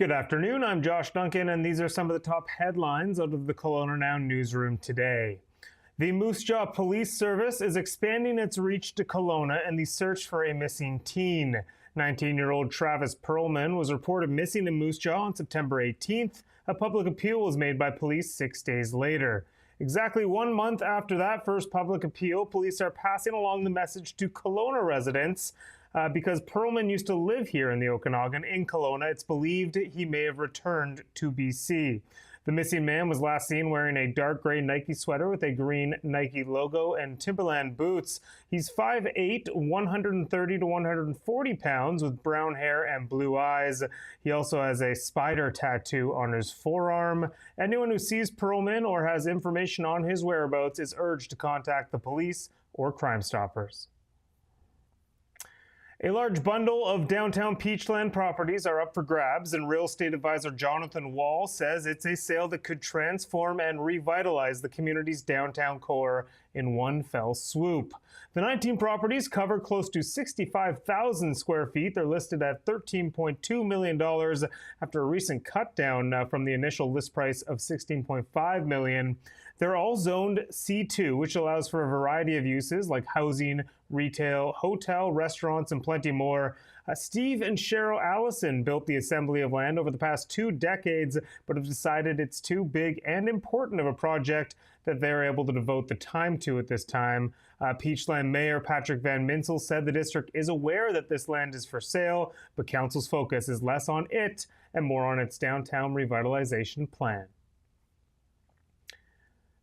Good afternoon, I'm Josh Duncan, and these are some of the top headlines out of the KelownaNow newsroom today. The Moose Jaw Police Service is expanding its reach to Kelowna in the search for a missing teen. 19-year-old Travis Perlman was reported missing in Moose Jaw on September 18th. A public appeal was made by police 6 days later. Exactly 1 month after that first public appeal, police are passing along the message to Kelowna residents. Because Perlman used to live here in the Okanagan in Kelowna, it's believed he may have returned to BC. The missing man was last seen wearing a dark gray Nike sweater with a green Nike logo and Timberland boots. He's 5'8", 130 to 140 pounds with brown hair and blue eyes. He also has a spider tattoo on his forearm. Anyone who sees Perlman or has information on his whereabouts is urged to contact the police or Crime Stoppers. A large bundle of downtown Peachland properties are up for grabs, and real estate advisor Jonathan Wall says it's a sale that could transform and revitalize the community's downtown core in one fell swoop. The 19 properties cover close to 65,000 square feet. They're listed at $13.2 million after a recent cut down from the initial list price of $16.5 million. They're all zoned C2, which allows for a variety of uses like housing, retail, hotel, restaurants, and plenty more. Steve and Cheryl Allison built the assembly of land over the past 2 decades, but have decided it's too big and important of a project that they're able to devote the time to at this time. Peachland Mayor Patrick Van Minsel said the district is aware that this land is for sale, but council's focus is less on it and more on its downtown revitalization plan.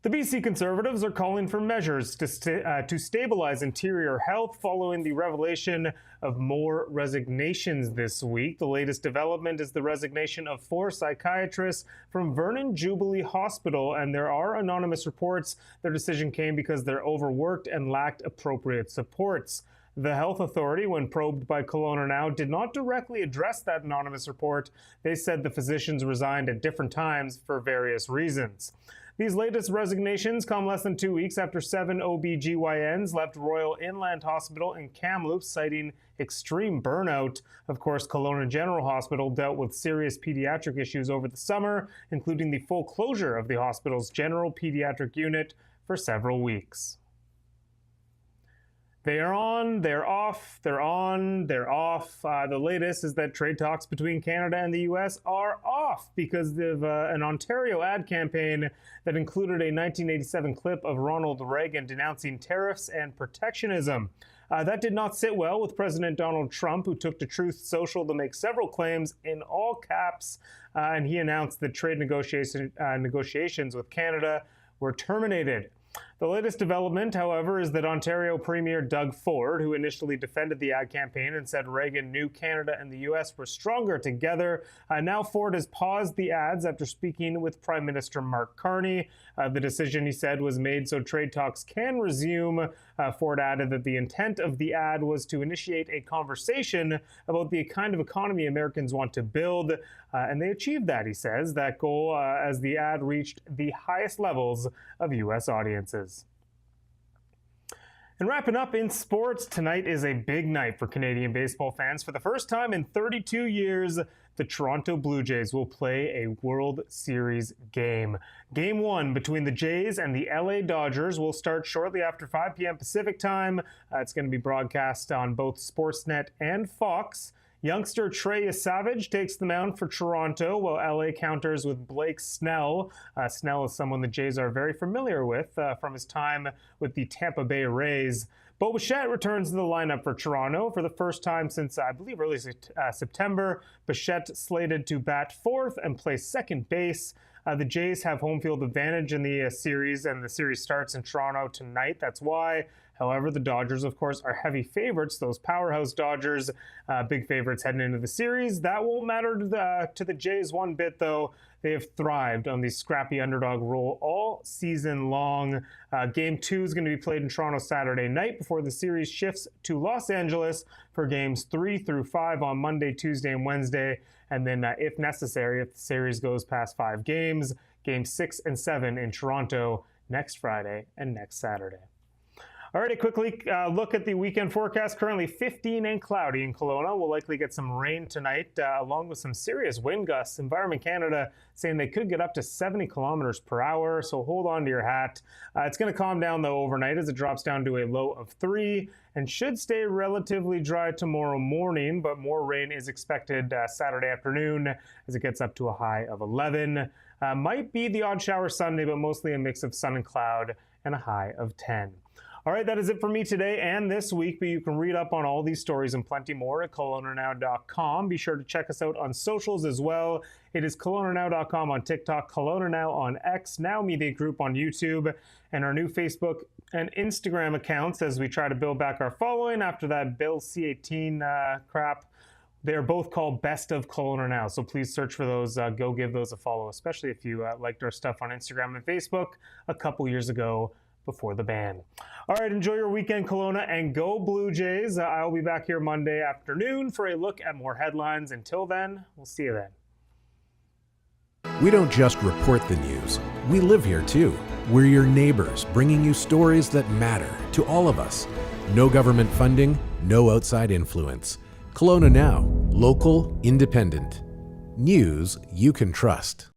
The BC Conservatives are calling for measures to stabilize interior health following the revelation of more resignations this week. The latest development is the resignation of 4 psychiatrists from Vernon Jubilee Hospital, and there are anonymous reports their decision came because they're overworked and lacked appropriate supports. The health authority, when probed by KelownaNow, did not directly address that anonymous report. They said the physicians resigned at different times for various reasons. These latest resignations come less than 2 weeks after 7 OBGYNs left Royal Inland Hospital in Kamloops, citing extreme burnout. Of course, Kelowna General Hospital dealt with serious pediatric issues over the summer, including the full closure of the hospital's general pediatric unit for several weeks. They are on, they're off, they're on, they're off. The latest is that trade talks between Canada and the U.S. are off because of an Ontario ad campaign that included a 1987 clip of Ronald Reagan denouncing tariffs and protectionism. That did not sit well with President Donald Trump, who took to Truth Social to make several claims in all caps, and he announced that trade negotiations with Canada were terminated. The latest development, however, is that Ontario Premier Doug Ford, who initially defended the ad campaign and said Reagan knew Canada and the U.S. were stronger together, now Ford has paused the ads after speaking with Prime Minister Mark Carney. The decision, he said, was made so trade talks can resume. Ford added that the intent of the ad was to initiate a conversation about the kind of economy Americans want to build, and they achieved that, he says, that goal as the ad reached the highest levels of U.S. audiences. And wrapping up in sports, tonight is a big night for Canadian baseball fans. For the first time in 32 years, the Toronto Blue Jays will play a World Series game. Game 1 between the Jays and the LA Dodgers will start shortly after 5 p.m. Pacific time. It's going to be broadcast on both Sportsnet and Fox. Youngster Trey Savage takes the mound for Toronto, while LA counters with Blake Snell. Snell is someone the Jays are very familiar with from his time with the Tampa Bay Rays. Bo Bichette returns to the lineup for Toronto for the first time since, I believe, early September. Bichette slated to bat 4th and play second base. The Jays have home field advantage in the series, and the series starts in Toronto tonight. That's why. However, the Dodgers, of course, are heavy favorites. Those powerhouse Dodgers, big favorites heading into the series. That won't matter to the Jays one bit, though. They have thrived on the scrappy underdog role all season long. Game 2 is going to be played in Toronto Saturday night before the series shifts to Los Angeles for games 3 through 5 on Monday, Tuesday, and Wednesday. And then, if necessary, if the series goes past 5 games, games 6 and 7 in Toronto next Friday and next Saturday. All right, a quickly look at the weekend forecast. Currently 15 and cloudy in Kelowna. We'll likely get some rain tonight, along with some serious wind gusts. Environment Canada saying they could get up to 70 kilometers per hour, so hold on to your hat. It's going to calm down, though, overnight as it drops down to a low of 3 and should stay relatively dry tomorrow morning, but more rain is expected Saturday afternoon as it gets up to a high of 11. Might be the odd shower Sunday, but mostly a mix of sun and cloud and a high of 10. All right, that is it for me today and this week, but you can read up on all these stories and plenty more at KelownaNow.com. Be sure to check us out on socials as well. It is KelownaNow.com on TikTok, KelownaNow on X, Now Media Group on YouTube, and our new Facebook and Instagram accounts as we try to build back our following after that Bill C-18 crap. They're both called Best of Kelowna Now, so please search for those. Go give those a follow, especially if you liked our stuff on Instagram and Facebook a couple years ago before the ban. All right, enjoy your weekend, Kelowna, and go Blue Jays. I'll be back here Monday afternoon for a look at more headlines. Until then, we'll see you then. We don't just report the news. We live here too. We're your neighbors, bringing you stories that matter to all of us. No government funding, no outside influence. Kelowna Now, local, independent. News you can trust.